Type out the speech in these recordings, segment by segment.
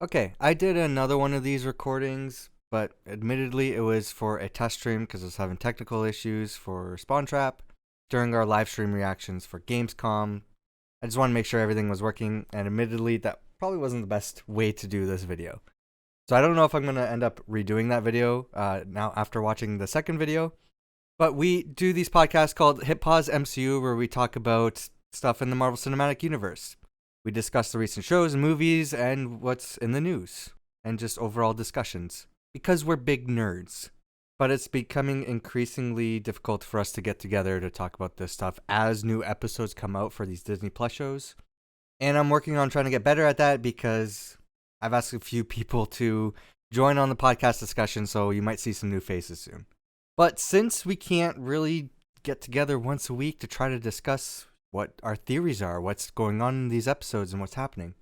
Okay, I did another one of these recordings, but admittedly it was for a test stream because I was having technical issues for Spawn Trap during our live stream reactions for Gamescom. I just wanted to make sure everything was working, and admittedly that probably wasn't the best way to do this video. So I don't know if I'm going to end up redoing that video now after watching the second video, but we do these podcasts called Hit Pause MCU where we talk about stuff in the Marvel Cinematic Universe. We discuss the recent shows and movies and what's in the news, and just overall discussions, because we're big nerds. But it's becoming increasingly difficult for us to get together to talk about this stuff as new episodes come out for these Disney Plus shows. And I'm working on trying to get better at that because I've asked a few people to join on the podcast discussion, so you might see some new faces soon. But since we can't really get together once a week to try to discuss what our theories are, what's going on in these episodes and what's happening.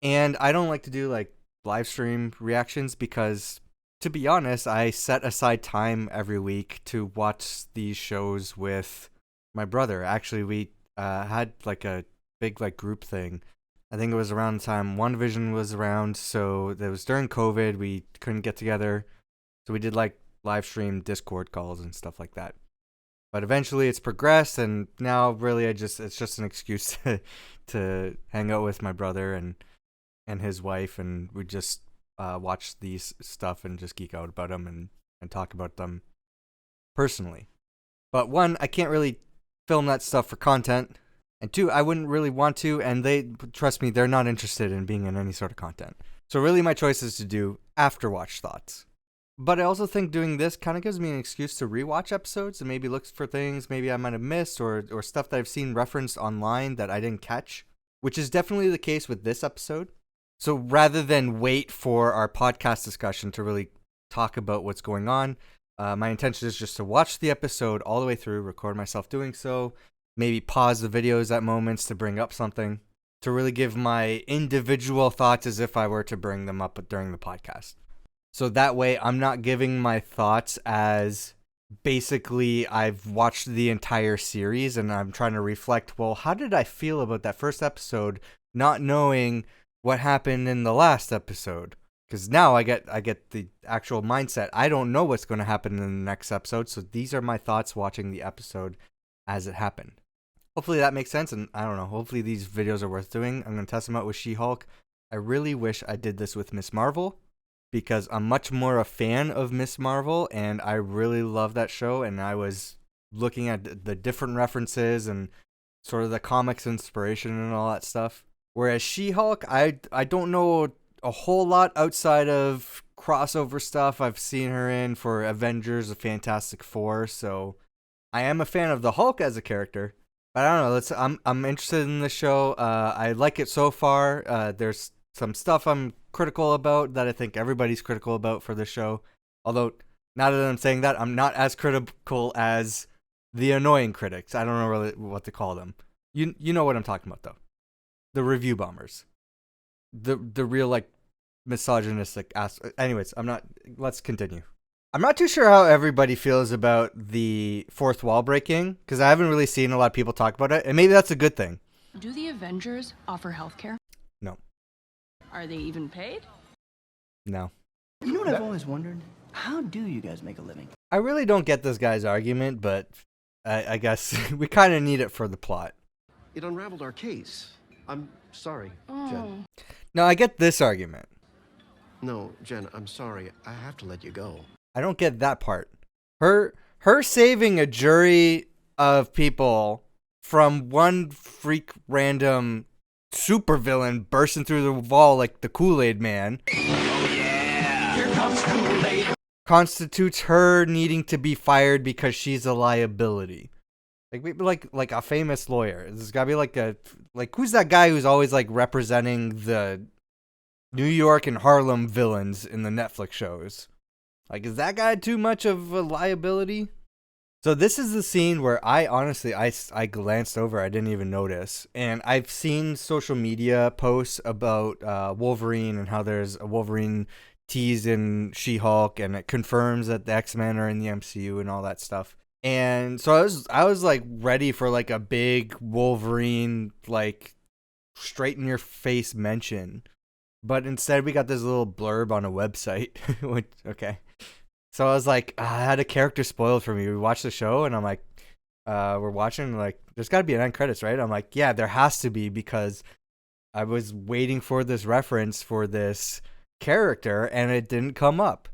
And I don't like to do like live stream reactions because, to be honest, I set aside time every week to watch these shows with my brother. Actually, we had like a big like group thing. I think it was around the time WandaVision was around, so it was during COVID. We couldn't get together, so we did like live stream Discord calls and stuff like that. But eventually it's progressed, and now really it's just an excuse to hang out with my brother and his wife, and we just watch these stuff and just geek out about them and talk about them personally. But one, I can't really film that stuff for content, and two, I wouldn't really want to, and trust me, they're not interested in being in any sort of content. So really my choice is to do after watch thoughts. But I also think doing this kind of gives me an excuse to rewatch episodes and maybe look for things maybe I might have missed or stuff that I've seen referenced online that I didn't catch, which is definitely the case with this episode. So rather than wait for our podcast discussion to really talk about what's going on, my intention is just to watch the episode all the way through, record myself doing so, maybe pause the videos at moments to bring up something, to really give my individual thoughts as if I were to bring them up during the podcast. So that way I'm not giving my thoughts as basically I've watched the entire series and I'm trying to reflect, well, how did I feel about that first episode, not knowing what happened in the last episode? Because now I get the actual mindset. I don't know what's going to happen in the next episode, so these are my thoughts watching the episode as it happened. Hopefully that makes sense, and I don't know, hopefully these videos are worth doing. I'm going to test them out with She-Hulk. I really wish I did this with Miss Marvel, because I'm much more a fan of Miss Marvel, and I really love that show, and I was looking at the different references and sort of the comics inspiration and all that stuff. Whereas She-Hulk, I don't know a whole lot outside of crossover stuff I've seen her in for Avengers, the Fantastic Four, so I am a fan of the Hulk as a character. But I don't know, I'm interested in the show. I like it so far. There's some stuff I'm critical about that I think everybody's critical about for the show. Although, now that I'm saying that, I'm not as critical as the annoying critics. I don't know really what to call them. You know what I'm talking about, though. The review bombers. The real, like, misogynistic ass. Anyways, let's continue. I'm not too sure how everybody feels about the fourth wall breaking, because I haven't really seen a lot of people talk about it, and maybe that's a good thing. Do the Avengers offer healthcare? No. Are they even paid? No. You know what I've always wondered? How do you guys make a living? I really don't get this guy's argument, but I guess we kind of need it for the plot. It unraveled our case. I'm sorry, Jen. No, I get this argument. No, Jen, I'm sorry. I have to let you go. I don't get that part. Her saving a jury of people from one freak random supervillain bursting through the wall like the Kool-Aid Man. Oh yeah! Here comes Kool-Aid! Constitutes her needing to be fired because she's a liability. Like a famous lawyer. There's gotta be like who's that guy who's always like representing the New York and Harlem villains in the Netflix shows? Like, is that guy too much of a liability? So this is the scene where I honestly, I glanced over. I didn't even notice. And I've seen social media posts about Wolverine and how there's a Wolverine teased in She-Hulk, and it confirms that the X-Men are in the MCU and all that stuff. And so I was like ready for like a big Wolverine, like straight in your face mention. But instead, we got this little blurb on a website. Which, okay. So I was like, I had a character spoiled for me. We watched the show, and I'm like, we're watching, like, there's got to be an end credits, right? I'm like, yeah, there has to be, because I was waiting for this reference for this character, and it didn't come up.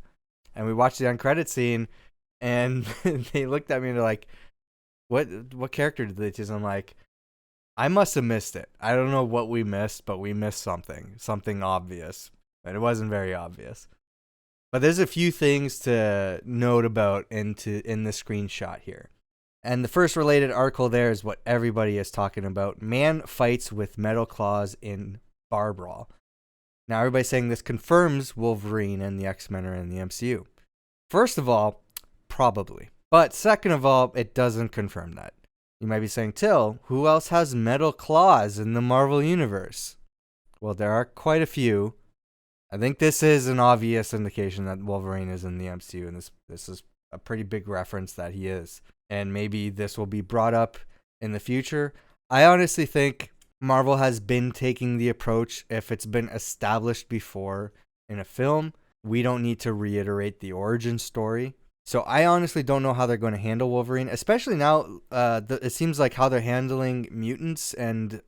And we watched the end credit scene, and they looked at me and they're like, what character did they choose? I'm like, I must have missed it. I don't know what we missed, but we missed something obvious. But it wasn't very obvious. But there's a few things to note about in the screenshot here. And the first related article there is what everybody is talking about. Man fights with metal claws in bar brawl. Now everybody's saying this confirms Wolverine and the X-Men are in the MCU. First of all, probably. But second of all, it doesn't confirm that. You might be saying, Till, who else has metal claws in the Marvel Universe? Well, there are quite a few. I think this is an obvious indication that Wolverine is in the MCU, and this is a pretty big reference that he is. And maybe this will be brought up in the future. I honestly think Marvel has been taking the approach, if it's been established before in a film, we don't need to reiterate the origin story. So I honestly don't know how they're going to handle Wolverine, especially now. It seems like how they're handling mutants and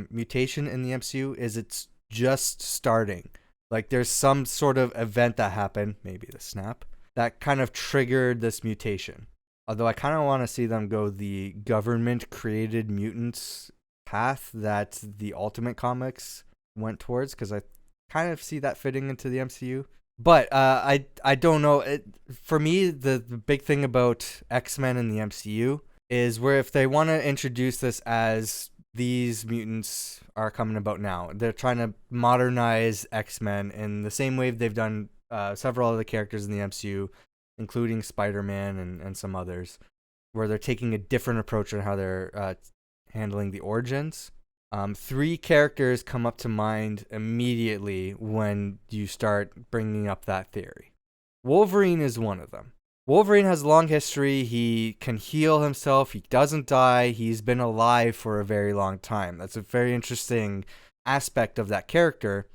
mutation in the MCU is it's just starting. Like there's some sort of event that happened, maybe the snap, that kind of triggered this mutation. Although I kind of want to see them go the government-created mutants path that the Ultimate Comics went towards, because I kind of see that fitting into the MCU. But I don't know. For me, the big thing about X-Men in the MCU is where if they want to introduce this as these mutants are coming about now, they're trying to modernize X-Men in the same way they've done several other characters in the MCU, including Spider-Man and some others, where they're taking a different approach on how they're handling the origins. 3 characters come up to mind immediately when you start bringing up that theory. Wolverine is one of them. Wolverine has a long history. He can heal himself. He doesn't die. He's been alive for a very long time. That's a very interesting aspect of that character,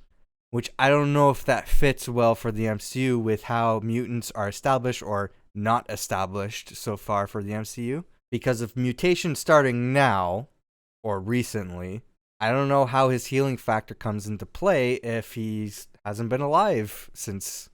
which I don't know if that fits well for the MCU with how mutants are established or not established so far for the MCU. Because if mutation starting now, or recently, I don't know how his healing factor comes into play if he hasn't been alive since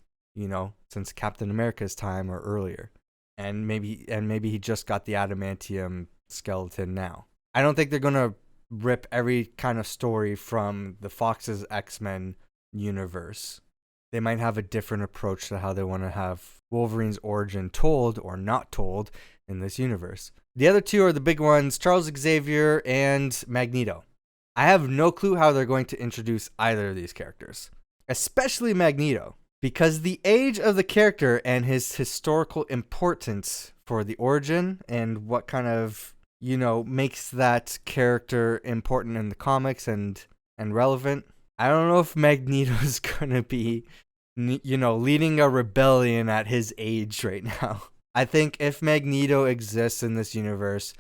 Captain America's time or earlier. And maybe he just got the adamantium skeleton now. I don't think they're going to rip every kind of story from the Fox's X-Men universe. They might have a different approach to how they want to have Wolverine's origin told or not told in this universe. The other 2 are the big ones, Charles Xavier and Magneto. I have no clue how they're going to introduce either of these characters, especially Magneto, because the age of the character and his historical importance for the origin and what kind of, makes that character important in the comics and relevant. I don't know if Magneto's going to be, leading a rebellion at his age right now. I think if Magneto exists in this universe,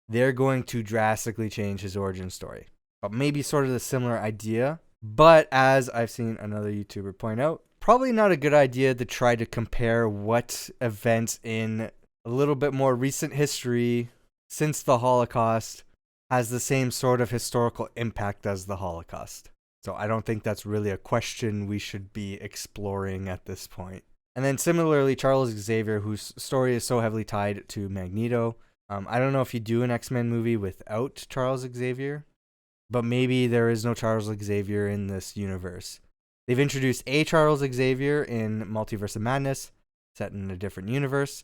they're going to drastically change his origin story. But maybe sort of the similar idea. But as I've seen another YouTuber point out, probably not a good idea to try to compare what events in a little bit more recent history since the Holocaust has the same sort of historical impact as the Holocaust. So I don't think that's really a question we should be exploring at this point. And then similarly, Charles Xavier, whose story is so heavily tied to Magneto. I don't know if you do an X-Men movie without Charles Xavier, but maybe there is no Charles Xavier in this universe. They've introduced a Charles Xavier in Multiverse of Madness, set in a different universe.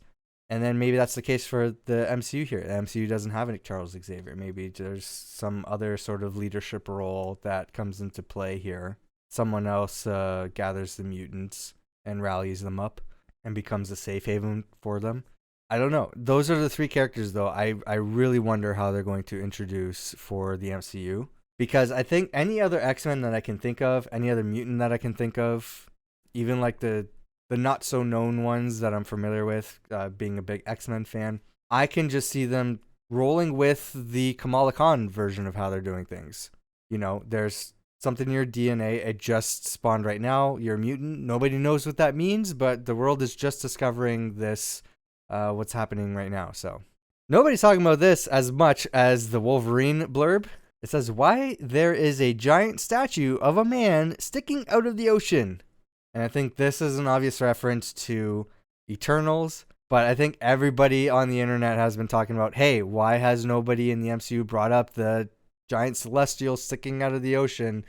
And then maybe that's the case for the MCU here. The MCU doesn't have a Charles Xavier. Maybe there's some other sort of leadership role that comes into play here. Someone else gathers the mutants and rallies them up and becomes a safe haven for them. I don't know. Those are the 3 characters, though, I really wonder how they're going to introduce for the MCU. Because I think any other X-Men that I can think of, any other mutant that I can think of, even like the not-so-known ones that I'm familiar with, being a big X-Men fan, I can just see them rolling with the Kamala Khan version of how they're doing things. There's something in your DNA. It just spawned right now. You're a mutant. Nobody knows what that means, but the world is just discovering this, what's happening right now. So nobody's talking about this as much as the Wolverine blurb. It says, why there is a giant statue of a man sticking out of the ocean. And I think this is an obvious reference to Eternals. But I think everybody on the internet has been talking about, hey, why has nobody in the MCU brought up the giant celestial sticking out of the ocean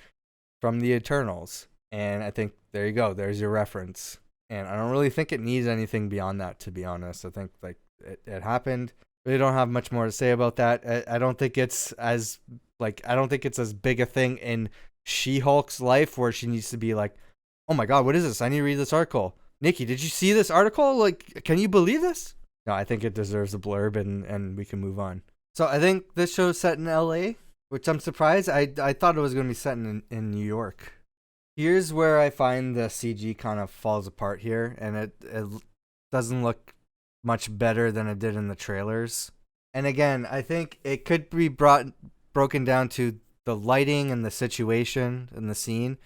from the Eternals? And I think, there you go. There's your reference. And I don't really think it needs anything beyond that, to be honest. I think like it happened. Really don't have much more to say about that. I don't think it's as big a thing in She-Hulk's life where she needs to be like, oh my God, what is this? I need to read this article. Nikki, did you see this article? Like, can you believe this? No, I think it deserves a blurb and we can move on. So I think this show's set in LA, which I'm surprised. I thought it was going to be set in New York. Here's where I find the CG kind of falls apart here, and it doesn't look much better than it did in the trailers. And again, I think it could be broken down to the lighting and the situation and the scene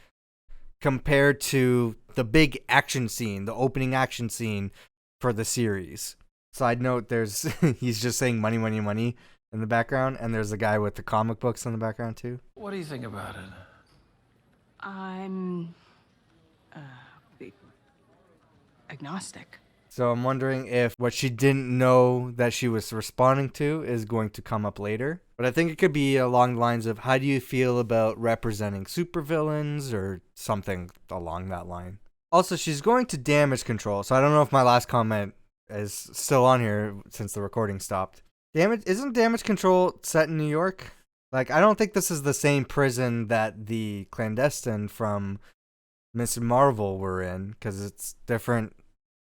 compared to the big action scene, the opening action scene for the series. Side note, he's just saying money, money, money in the background, and there's a guy with the comic books in the background too. What do you think about it? I'm agnostic. So I'm wondering if what she didn't know that she was responding to is going to come up later. But I think it could be along the lines of, how do you feel about representing supervillains or something along that line? Also, she's going to damage control. So I don't know if my last comment is still on here since the recording stopped. Isn't damage control set in New York? Like, I don't think this is the same prison that the clandestine from Miss Marvel were in, because it's different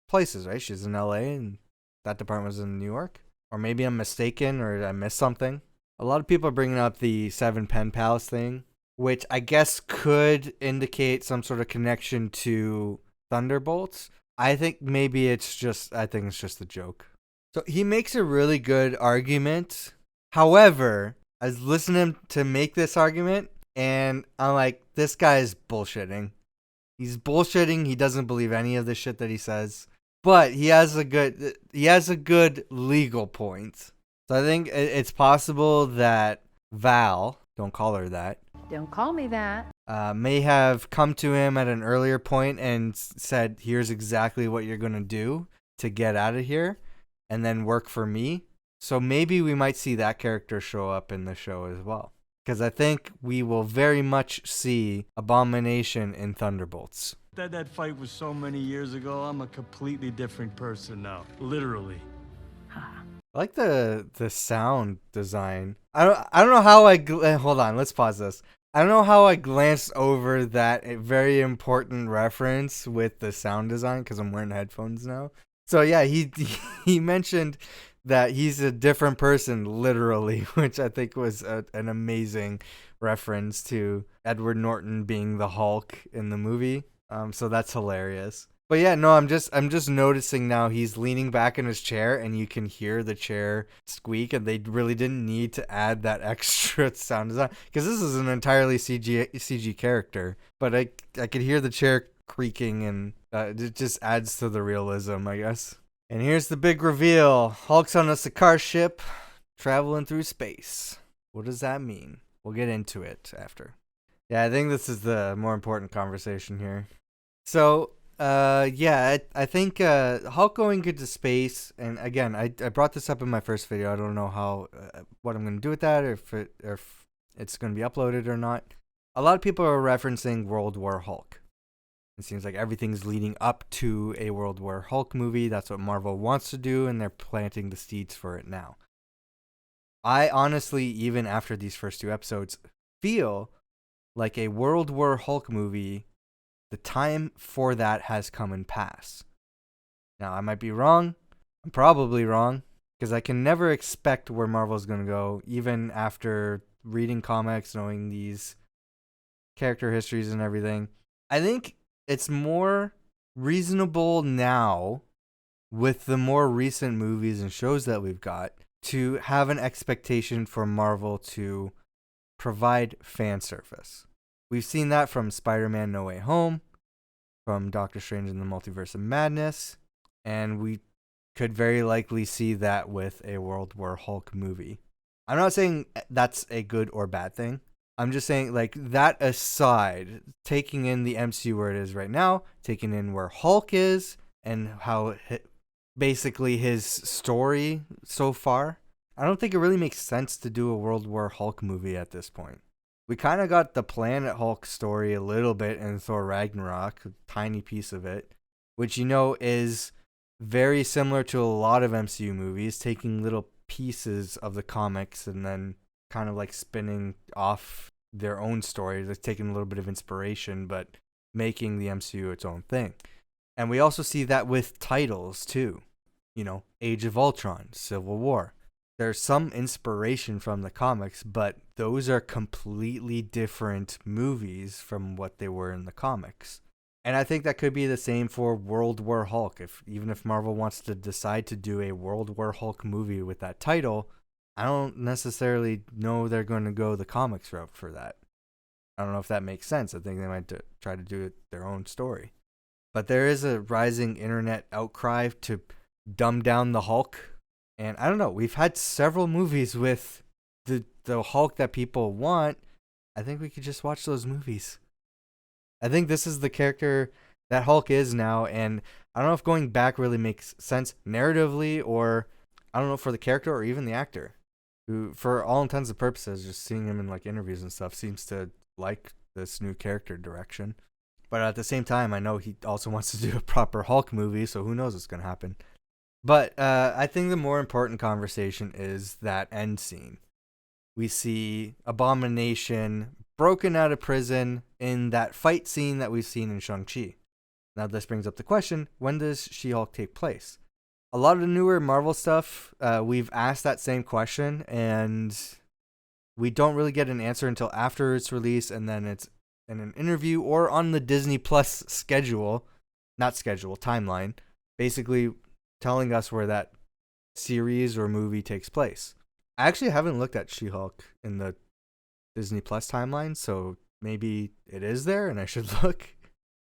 places, right? She's in LA and that department was in New York. Or maybe I'm mistaken or I missed something. A lot of people are bringing up the 7 pen pals thing, which I guess could indicate some sort of connection to Thunderbolts. I think it's just a joke. So he makes a really good argument. However, I was listening to make this argument and I'm like, this guy is bullshitting. He's bullshitting. He doesn't believe any of the shit that he says. But he has a good legal point. So I think it's possible that Val, don't call her that. Don't call me that. May have come to him at an earlier point and said, here's exactly what you're going to do to get out of here and then work for me. So maybe we might see that character show up in the show as well. Because I think we will very much see Abomination in Thunderbolts. That fight was so many years ago. I'm a completely different person now. Literally. I like the sound design. I don't know how hold on, let's pause this. I don't know how I glanced over that very important reference with the sound design because I'm wearing headphones now. So yeah, he mentioned that he's a different person, literally, which I think was an amazing reference to Edward Norton being the Hulk in the movie. So that's hilarious. But yeah, no, I'm just noticing now he's leaning back in his chair and you can hear the chair squeak, and they really didn't need to add that extra sound design because this is an entirely CG character. But I could hear the chair creaking, and it just adds to the realism, I guess. And here's the big reveal. Hulk's on a Sakaar ship traveling through space. What does that mean? We'll get into it after. Yeah, I think this is the more important conversation here. So, I think Hulk going into space, and again, I brought this up in my first video. I don't know how what I'm going to do with that, or if it's going to be uploaded or not. A lot of people are referencing World War Hulk. It seems like everything's leading up to a World War Hulk movie. That's what Marvel wants to do, and they're planting the seeds for it now. I honestly, even after these first 2 episodes, feel like a World War Hulk movie, the time for that has come and passed. Now, I might be wrong. I'm probably wrong, because I can never expect where Marvel's going to go, even after reading comics, knowing these character histories and everything. I think it's more reasonable now, with the more recent movies and shows that we've got, to have an expectation for Marvel to provide fan service. We've seen that from Spider-Man No Way Home, from Doctor Strange in the Multiverse of Madness, and we could very likely see that with a World War Hulk movie. I'm not saying that's a good or bad thing. I'm just saying, like, that aside, taking in the MCU where it is right now, taking in where Hulk is, and how basically his story so far, I don't think it really makes sense to do a World War Hulk movie at this point. We kind of got the Planet Hulk story a little bit in Thor Ragnarok, a tiny piece of it, which is very similar to a lot of MCU movies, taking little pieces of the comics and then kind of like spinning off their own story, like taking a little bit of inspiration, but making the MCU its own thing. And we also see that with titles too. Age of Ultron, Civil War. There's some inspiration from the comics, but those are completely different movies from what they were in the comics. And I think that could be the same for World War Hulk. Even if Marvel wants to decide to do a World War Hulk movie with that title, I don't necessarily know they're going to go the comics route for that. I don't know if that makes sense. I think they might try to do it their own story. But there is a rising internet outcry to dumb down the Hulk. And I don't know, we've had several movies with the Hulk that people want. I think we could just watch those movies. I think this is the character that Hulk is now, and I don't know if going back really makes sense narratively, or I don't know, for the character or even the actor, who, for all intents and purposes, just seeing him in like interviews and stuff, seems to like this new character direction. But at the same time, I know he also wants to do a proper Hulk movie, so who knows what's going to happen. But I think the more important conversation is that end scene. We see Abomination broken out of prison in that fight scene that we've seen in Shang-Chi. Now this brings up the question, when does She-Hulk take place? A lot of the newer Marvel stuff, we've asked that same question, and we don't really get an answer until after it's released, and then it's in an interview or on the Disney Plus timeline, basically telling us where that series or movie takes place. I actually haven't looked at She-Hulk in the Disney Plus timeline, so maybe it is there and I should look.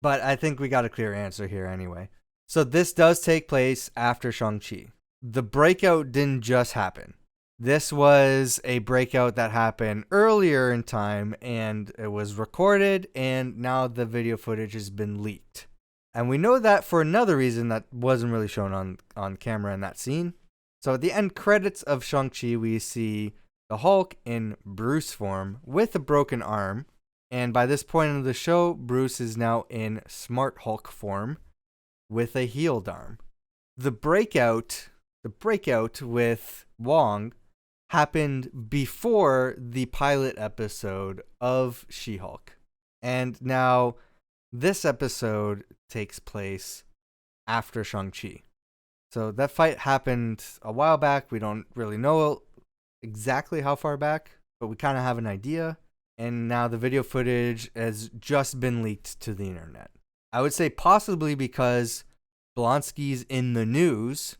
But I think we got a clear answer here anyway. So this does take place after Shang-Chi. The breakout didn't just happen. This was a breakout that happened earlier in time, and it was recorded, and now the video footage has been leaked. And we know that for another reason that wasn't really shown on camera in that scene. So at the end credits of Shang-Chi, we see the Hulk in Bruce form with a broken arm. And by this point in the show, Bruce is now in Smart Hulk form with a healed arm. The breakout with Wong happened before the pilot episode of She-Hulk. And now this episode takes place after Shang-Chi. So that fight happened a while back. We don't really know exactly how far back, but we kind of have an idea. And now the video footage has just been leaked to the internet. I would say possibly because Blonsky's in the news,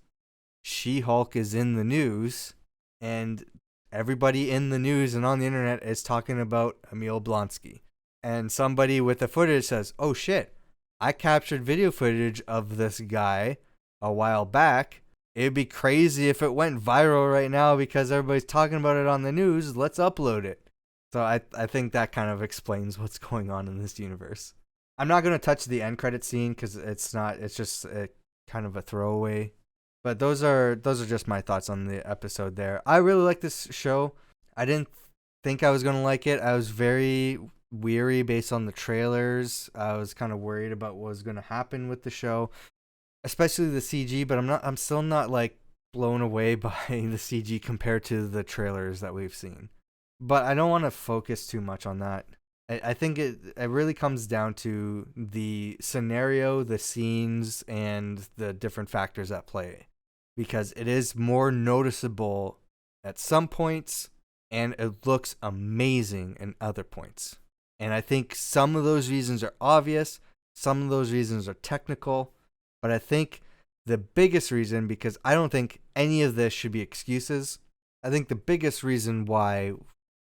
She-Hulk is in the news, and everybody in the news and on the internet is talking about Emil Blonsky. And somebody with the footage says, oh shit, I captured video footage of this guy a while back. It'd be crazy if it went viral right now because everybody's talking about it on the news. Let's upload it. So I think that kind of explains what's going on in this universe. I'm not going to touch the end credit scene because it's just kind of a throwaway. But those are just my thoughts on the episode there. I really like this show. I didn't think I was going to like it. I was very weary based on the trailers. I was kind of worried about what was going to happen with the show, especially the CG, but I'm still not like blown away by the CG compared to the trailers that we've seen. But I don't want to focus too much on that. I think it really comes down to the scenario, the scenes, and the different factors at play. Because it is more noticeable at some points, and it looks amazing in other points. And I think some of those reasons are obvious, some of those reasons are technical, but I think the biggest reason, because I don't think any of this should be excuses, I think the biggest reason why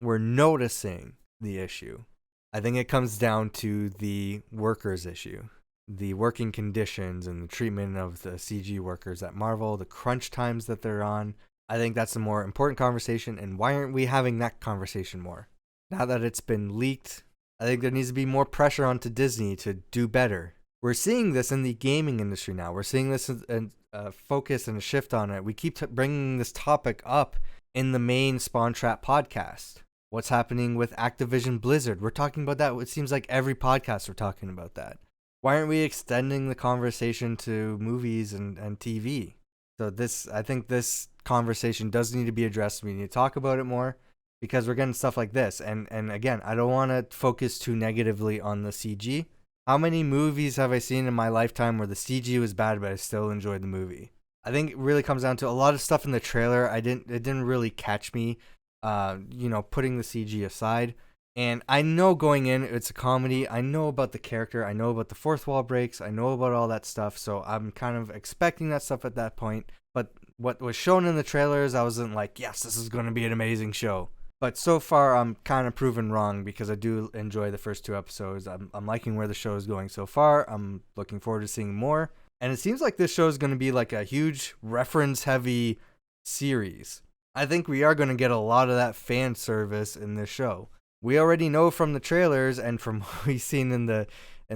we're noticing the issue I think it comes down to the workers issue, the working conditions and the treatment of the CG workers at Marvel, the crunch times that they're on. I think that's a more important conversation, and why aren't we having that conversation more? Now that it's been leaked, I think there needs to be more pressure onto Disney to do better. We're seeing this in the gaming industry now. We're seeing this in focus and a shift on it. We keep bringing this topic up in the main Spawn Trap podcast. What's happening with Activision Blizzard? We're talking about that. It seems like every podcast we're talking about that. Why aren't we extending the conversation to movies and TV? So I think this conversation does need to be addressed. We need to talk about it more because we're getting stuff like this. And again, I don't want to focus too negatively on the CG. How many movies have I seen in my lifetime where the CG was bad, but I still enjoyed the movie? I think it really comes down to a lot of stuff in the trailer. It didn't really catch me. Putting the CG aside. And I know going in, it's a comedy. I know about the character. I know about the fourth wall breaks. I know about all that stuff. So I'm kind of expecting that stuff at that point. But what was shown in the trailers, I wasn't like, yes, this is going to be an amazing show. But so far, I'm kind of proven wrong because I do enjoy the first 2 episodes. I'm liking where the show is going so far. I'm looking forward to seeing more. And it seems like this show is going to be like a huge reference-heavy series. I think we are going to get a lot of that fan service in this show. We already know from the trailers and from what we've seen in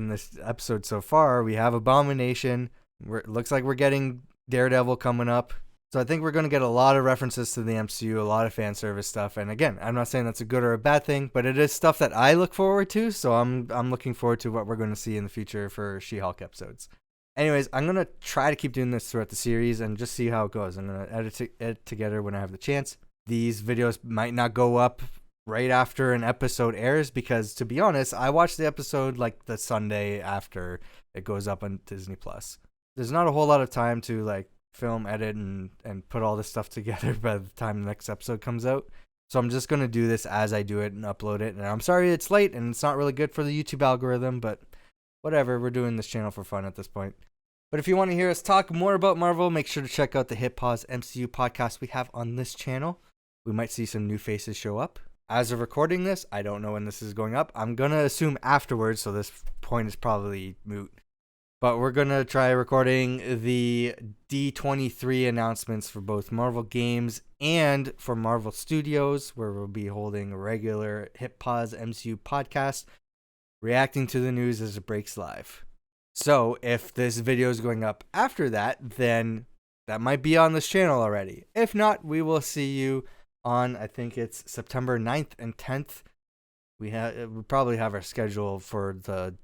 this episode so far, we have Abomination. It looks like we're getting Daredevil coming up. So I think we're going to get a lot of references to the MCU, a lot of fan service stuff. And again, I'm not saying that's a good or a bad thing, but it is stuff that I look forward to. So I'm looking forward to what we're going to see in the future for She-Hulk episodes. Anyways, I'm going to try to keep doing this throughout the series and just see how it goes. I'm going to edit it together when I have the chance. These videos might not go up right after an episode airs because, to be honest, I watch the episode like the Sunday after it goes up on Disney+. There's not a whole lot of time to like film, edit, and put all this stuff together by the time the next episode comes out. So I'm just going to do this as I do it and upload it. And I'm sorry it's late and it's not really good for the YouTube algorithm, but whatever, we're doing this channel for fun at this point. But if you want to hear us talk more about Marvel, make sure to check out the Hit Pause MCU podcast we have on this channel. We might see some new faces show up. As of recording this, I don't know when this is going up. I'm going to assume afterwards, so this point is probably moot. But we're going to try recording the D23 announcements for both Marvel Games and for Marvel Studios, where we'll be holding a regular Hit Pause MCU podcast, reacting to the news as it breaks live. So if this video is going up after that, then that might be on this channel already. If not, we will see you on, I think it's September 9th and 10th. We probably have our schedule for the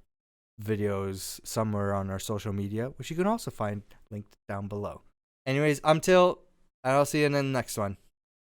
videos somewhere on our social media, which you can also find linked down below. Anyways, I'll see you in the next one.